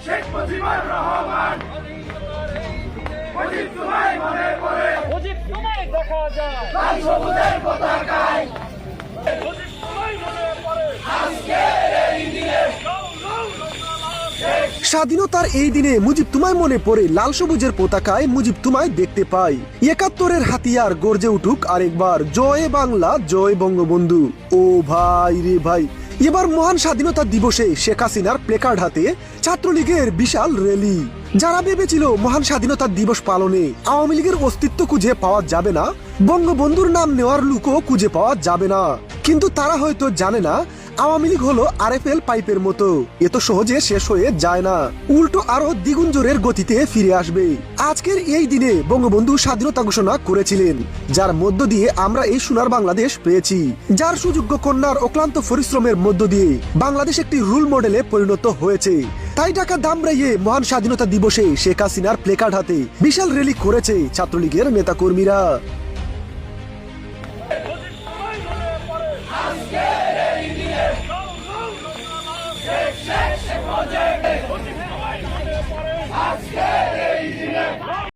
শেখ মুজিবুর রহমান মুজিব তোমায় মনে পড়ে, মুজিব তোমায় দেখা যায় লাল সবুজের পতাকায় মুজিব তোমায় মনে পড়ে আজকের এই দিনে স্বাধীনতার এই দিনে মুজিব তোমায় মনে পড়ে, লাল সবুজের পতাকায় মুজিব তোমায় দেখতে পাই। ৭১-এর হাতিয়ার গর্জে উঠুক আরেকবার, জয় বাংলা জয় বঙ্গবন্ধু। ও ভাই রে ভাই, এবার মহান স্বাধীনতা দিবসে শেখ হাসিনার প্লেকার্ড হাতে ছাত্রলীগের বিশাল র্যালি। যারা ভেবেছিল মহান স্বাধীনতা দিবস পালনে আওয়ামী লীগের অস্তিত্ব খুঁজে পাওয়া যাবে না, বঙ্গবন্ধুর নাম নেওয়ার লুকও খুঁজে পাওয়া যাবে না, কিন্তু তারা হয়তো জানে না আওয়ামী লীগ হলো আরএফএল পাইপের মতো, এত সহজে শেষ হয়ে যায় না, উল্টো আরো দ্বিগুণ জোরের গতিতে ফিরে আসবে। আজকের এই দিনে বঙ্গবন্ধু স্বাধীনতা ঘোষণা করেছিলেন, যার মধ্য দিয়ে আমরা এই সোনার বাংলাদেশ পেয়েছি, যার সুযোগ্য কন্যার অক্লান্ত পরিশ্রমের মধ্য দিয়ে বাংলাদেশ একটি রোল মডেলে পরিণত হয়েছে। তাই ঢাকা ধামরাইয়ে মহান স্বাধীনতা দিবসে শেখ হাসিনার প্লেকার্ড হাতে বিশাল র্যালি করেছে ছাত্রলীগের নেতাকর্মীরা।